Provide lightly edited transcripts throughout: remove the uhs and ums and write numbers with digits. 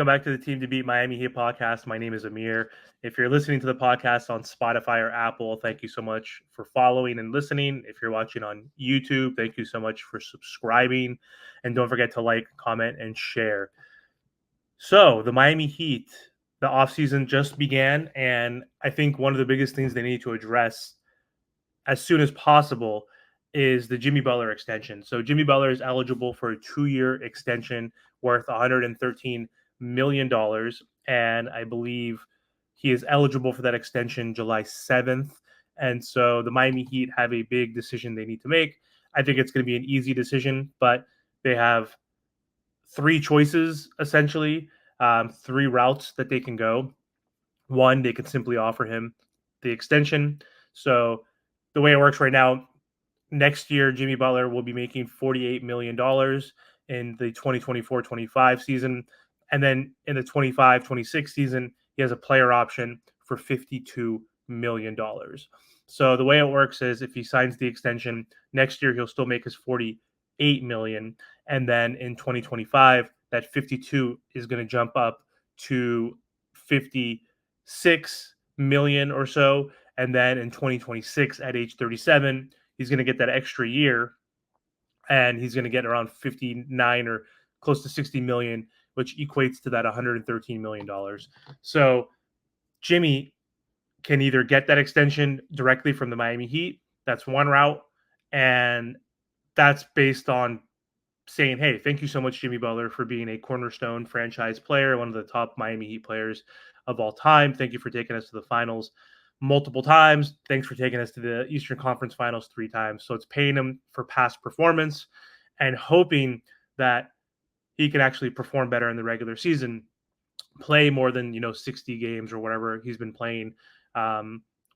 Welcome back to the Team to Beat Miami Heat podcast. My name is Amir. If you're listening to the podcast on Spotify or Apple, thank you so much for following and listening. If you're watching on YouTube, thank you so much for subscribing. And don't forget to like, comment, and share. So, the Miami Heat, the offseason just began, and I think one of the biggest things they need to address as soon as possible is the Jimmy Butler extension. So Jimmy Butler is eligible for a 2-year extension worth $113 million. And I believe he is eligible for that extension July 7th. And so the Miami Heat have a big decision they need to make. I think it's going to be an easy decision, but they have three choices, essentially, three routes that they can go. One, they could simply offer him the extension. So the way it works right now, next year, Jimmy Butler will be making $48 million in the 2024-25 season. And then in the 25-26 season, he has a player option for $52 million. So the way it works is if he signs the extension next year, he'll still make his $48 million. And then in 2025, that 52 is going to jump up to 56 million or so. And then in 2026 at age 37, he's going to get that extra year and he's going to get around 59 or close to 60 million, which equates to that $113 million. So Jimmy can either get that extension directly from the Miami Heat. That's one route. And that's based on saying, hey, thank you so much, Jimmy Butler, for being a cornerstone franchise player, one of the top Miami Heat players of all time. Thank you for taking us to the finals multiple times. Thanks for taking us to the Eastern Conference Finals 3 times. So it's paying him for past performance and hoping that he can actually perform better in the regular season, play more than 60 games or whatever he's been playing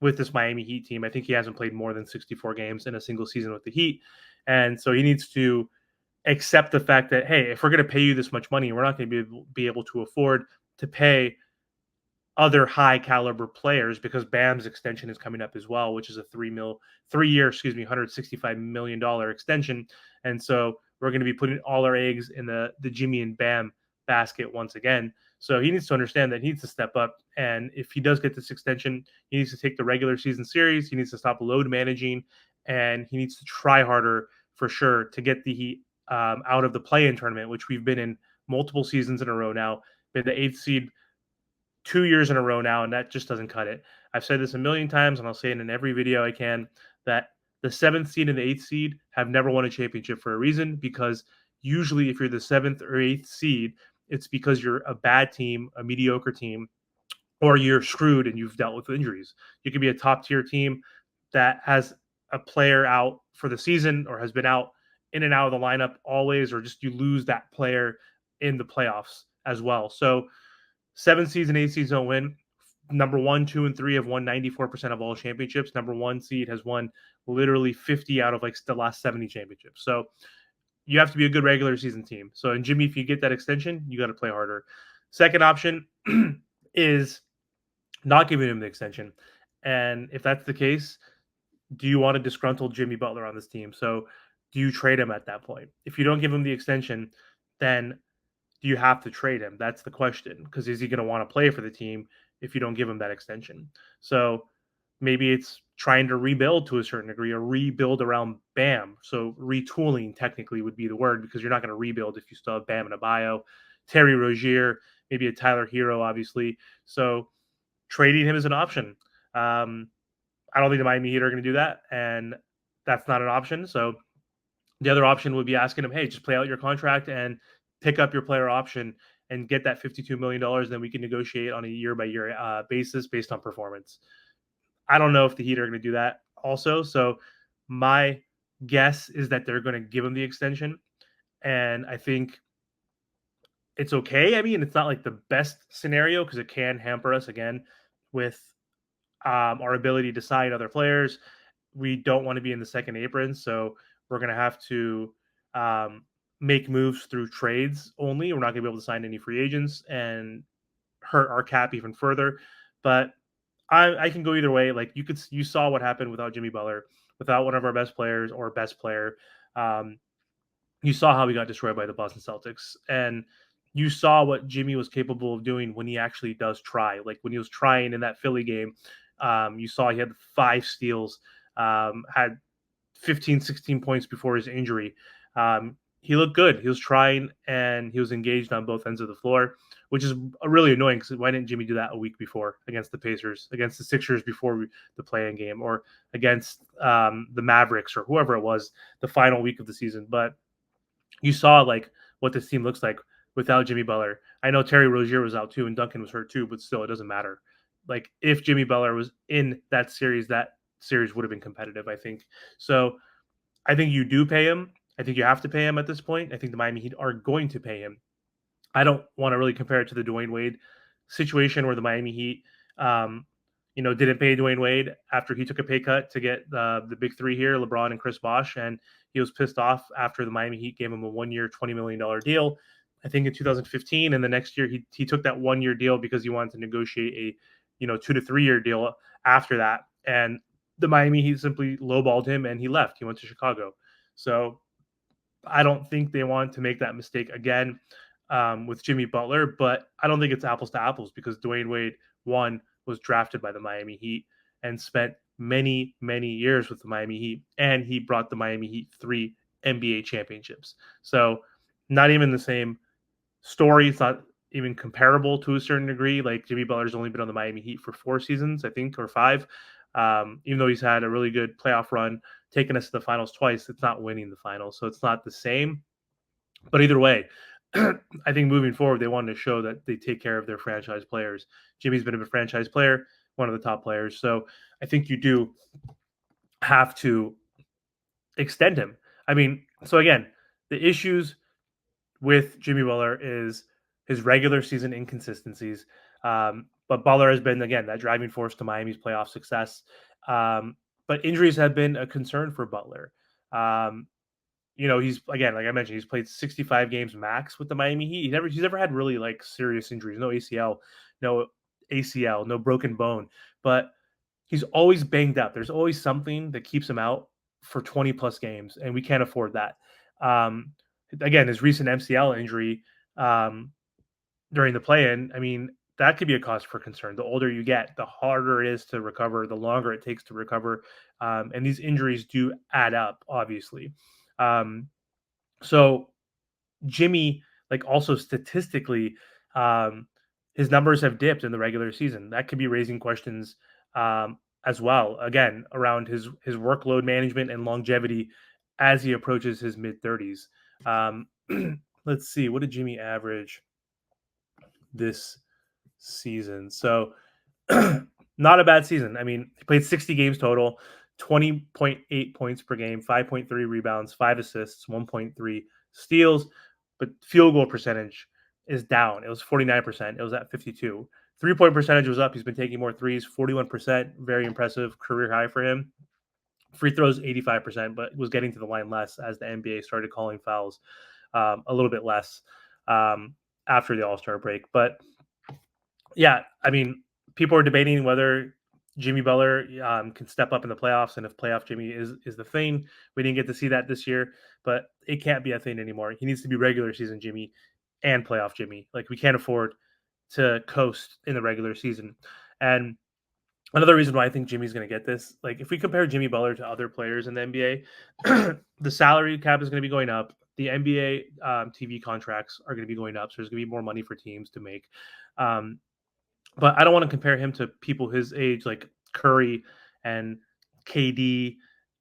with this Miami Heat team. I think he hasn't played more than 64 games in a single season with the Heat, and so he needs to accept the fact that, hey, if we're going to pay you this much money, we're not going to be able to afford to pay other high caliber players because Bam's extension is coming up as well, which is a 3-year, $165 million extension. And so we're going to be putting all our eggs in the Jimmy and Bam basket once again. So he needs to understand that he needs to step up. And if he does get this extension, he needs to take the regular season series. He needs to stop load managing, and he needs to try harder for sure to get the Heat out of the play-in tournament, which we've been in multiple seasons in a row now, been the 8th seed 2 years in a row now, and that just doesn't cut it. I've said this a million times, and I'll say it in every video I can, that the 7th seed and the 8th seed have never won a championship for a reason, because usually if you're the 7th or 8th seed, it's because you're a bad team, a mediocre team, or you're screwed and you've dealt with injuries. You could be a top-tier team that has a player out for the season or has been out in and out of the lineup always, or just you lose that player in the playoffs as well. So 7 seeds and 8 seeds don't win. Number 1, 2, and 3 have won 94% of all championships. Number 1 seed has won literally 50 out of like the last 70 championships. So you have to be a good regular season team. So, and Jimmy, if you get that extension, you got to play harder. Second option is not giving him the extension. And if that's the case, do you want a disgruntled Jimmy Butler on this team? So do you trade him at that point? If you don't give him the extension, then do you have to trade him? That's the question, because is he going to want to play for the team if you don't give him that extension? So maybe it's trying to rebuild to a certain degree, or rebuild around Bam. So retooling technically would be the word, because you're not going to rebuild if you still have Bam Adebayo, Terry Rozier, maybe a Tyler Hero, obviously. So trading him is an option. I don't think the Miami Heat are going to do that, and that's not an option. So the other option would be asking him, hey, just play out your contract and pick up your player option and get that $52 million. Then we can negotiate on a year-by-year basis based on performance. I don't know if the Heat are going to do that also. So my guess is that they're going to give him the extension. And I think it's okay. I mean, it's not like the best scenario, because it can hamper us again with our ability to sign other players. We don't want to be in the second apron, so we're going to have to make moves through trades only. We're not going to be able to sign any free agents and hurt our cap even further. But I can go either way. Like you saw what happened without Jimmy Butler, without one of our best players or best player. You saw how we got destroyed by the Boston Celtics, and you saw what Jimmy was capable of doing when he actually does try. Like when he was trying in that Philly game, you saw he had 5 steals, had 15, 16 points before his injury. He looked good. He was trying and he was engaged on both ends of the floor, which is really annoying because why didn't Jimmy do that a week before against the Pacers, against the Sixers before the play-in game, or against the Mavericks or whoever it was the final week of the season? But you saw like what this team looks like without Jimmy Butler. I know Terry Rozier was out too and Duncan was hurt too, but still, it doesn't matter. Like if Jimmy Butler was in that series would have been competitive, I think. So I think you do pay him. I think you have to pay him at this point. I think the Miami Heat are going to pay him. I don't want to really compare it to the Dwayne Wade situation where the Miami Heat, um, didn't pay Dwayne Wade after he took a pay cut to get the big three here, LeBron and Chris Bosh, and he was pissed off after the Miami Heat gave him a 1 year, $20 million deal. I think in 2015, and the next year he took that 1 year deal because he wanted to negotiate a 2 to 3 year deal after that, and the Miami Heat simply lowballed him and he left. He went to Chicago. So I don't think they want to make that mistake again with Jimmy Butler, but I don't think it's apples to apples because Dwayne Wade, one, was drafted by the Miami Heat and spent many, many years with the Miami Heat, and he brought the Miami Heat 3 NBA championships. So, not even the same story. It's not even comparable to a certain degree. Like Jimmy Butler's only been on the Miami Heat for 4 seasons, I think, or 5. Even though he's had a really good playoff run, taking us to the finals twice, it's not winning the finals. So it's not the same. But either way, I think moving forward, they wanted to show that they take care of their franchise players. Jimmy's been a franchise player, one of the top players. So I think you do have to extend him. I mean, so again, the issues with Jimmy Butler is his regular season inconsistencies. But Butler has been, again, that driving force to Miami's playoff success. But injuries have been a concern for Butler. He's, again, like I mentioned, he's played 65 games max with the Miami Heat. He's never had really like serious injuries, no ACL, no broken bone, but he's always banged up. There's always something that keeps him out for 20 plus games, and we can't afford that. Again, his recent MCL injury during the play-in, I mean, that could be a cause for concern. The older you get, the harder it is to recover, the longer it takes to recover. And these injuries do add up, obviously. So Jimmy, like also statistically, his numbers have dipped in the regular season. That could be raising questions as well, again, around his workload management and longevity as he approaches his mid-30s. Let's see, what did Jimmy average this season? So not a bad season. I mean, he played 60 games total, 20.8 points per game, 5.3 rebounds, 5 assists, 1.3 steals, but field goal percentage is down. It was 49%. It was at 52. 3-point percentage was up. He's been taking more threes, 41%, very impressive, career high for him. Free throws, 85%, but was getting to the line less as the NBA started calling fouls a little bit less after the All-Star break. But yeah, I mean, people are debating whether Jimmy Butler can step up in the playoffs, and if playoff Jimmy is the thing. We didn't get to see that this year, but it can't be a thing anymore. He needs to be regular season Jimmy and playoff Jimmy. Like, we can't afford to coast in the regular season. And another reason why I think Jimmy's going to get this, like if we compare Jimmy Butler to other players in the NBA, the salary cap is going to be going up. The NBA TV contracts are going to be going up. So there's going to be more money for teams to make. But I don't want to compare him to people his age, like Curry and KD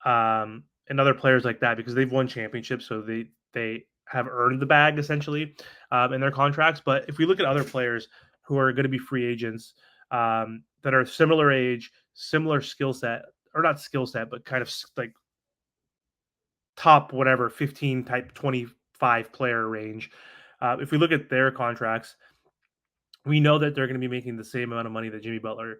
and other players like that, because they've won championships. So they have earned the bag essentially in their contracts. But if we look at other players who are going to be free agents that are similar age, similar skill set, or not skill set, but kind of like top whatever 15 type 25 player range. If we look at their contracts, we know that they're going to be making the same amount of money that Jimmy Butler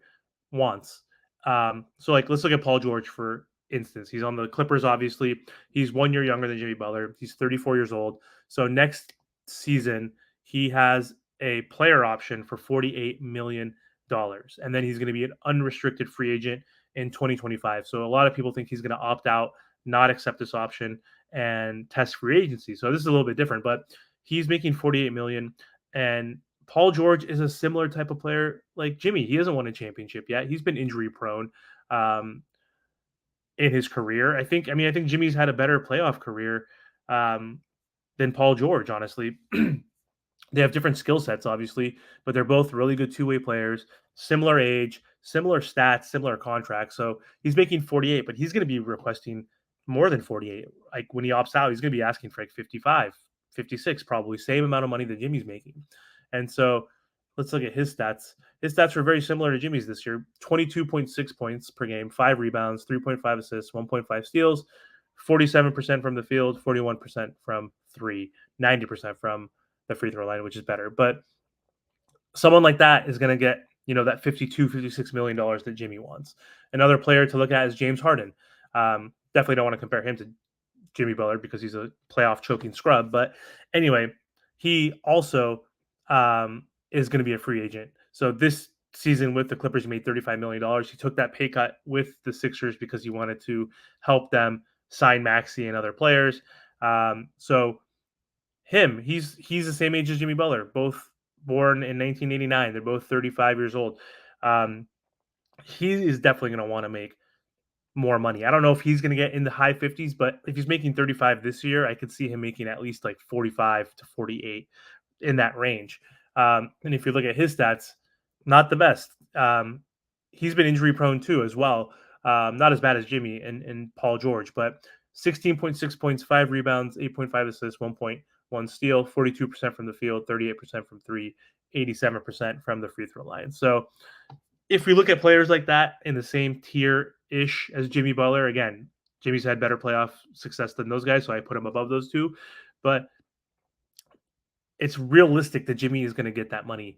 wants. So like, let's look at Paul George, for instance. He's on the Clippers, obviously. He's 1 year younger than Jimmy Butler. He's 34 years old. So next season, he has a player option for $48 million. And then he's going to be an unrestricted free agent in 2025. So a lot of people think he's going to opt out, not accept this option, and test free agency. So this is a little bit different, but he's making $48 million. And Paul George is a similar type of player like Jimmy. He hasn't won a championship yet. He's been injury prone um, in his career. I think Jimmy's had a better playoff career um, than Paul George, honestly. They have different skill sets, obviously, but they're both really good two-way players, similar age, similar stats, similar contracts. So he's making 48, but he's going to be requesting more than 48. Like when he opts out, he's going to be asking for like 55, 56, probably same amount of money that Jimmy's making. And so let's look at his stats. His stats were very similar to Jimmy's this year: 22.6 points per game, 5 rebounds, 3.5 assists, 1.5 steals, 47% from the field, 41% from three, 90% from the free throw line, which is better. But someone like that is going to get, that 52, $56 million that Jimmy wants. Another player to look at is James Harden. Definitely don't want to compare him to Jimmy Butler because he's a playoff choking scrub. But anyway, he also is going to be a free agent. So this season with the Clippers, he made $35 million. He took that pay cut with the Sixers because he wanted to help them sign Maxey and other players. So he's the same age as Jimmy Butler, both born in 1989. They're both 35 years old. Um, he is definitely going to want to make more money. I don't know if he's going to get in the high 50s, but if he's making 35 this year, I could see him making at least like 45 to 48 in that range. And if you look at his stats, not the best. He's been injury prone too, as well. Not as bad as Jimmy and Paul George, but 16.6 points, 5 rebounds, 8.5 assists, 1.1 steal, 42% from the field, 38% from three, 87% from the free throw line. So if we look at players like that in the same tier ish as Jimmy Butler, again, Jimmy's had better playoff success than those guys, so I put him above those two. But it's realistic that Jimmy is going to get that money,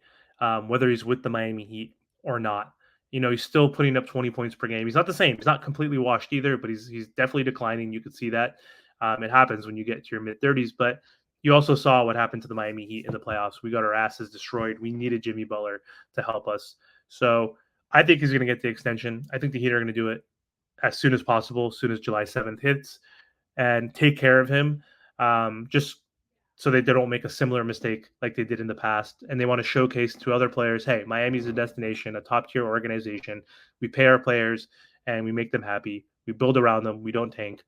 whether he's with the Miami Heat or not. He's still putting up 20 points per game. He's not the same. He's not completely washed either, but he's definitely declining. You could see that. It happens when you get to your mid 30s, but you also saw what happened to the Miami Heat in the playoffs. We got our asses destroyed. We needed Jimmy Butler to help us. So I think he's going to get the extension. I think the Heat are going to do it as soon as possible, as soon as July 7th hits, and take care of him. Just so they don't make a similar mistake like they did in the past. And they want to showcase to other players, hey, Miami's a destination, a top tier organization. We pay our players and we make them happy. We build around them. We don't tank.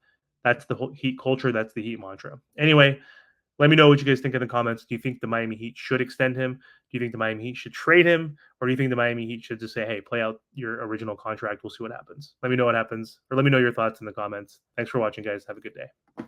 That's the whole Heat culture. That's the Heat mantra. Anyway, let me know what you guys think in the comments. Do you think the Miami Heat should extend him? Do you think the Miami Heat should trade him? Or do you think the Miami Heat should just say, hey, play out your original contract. We'll see what happens. Let me know what happens. Or let me know your thoughts in the comments. Thanks for watching, guys. Have a good day.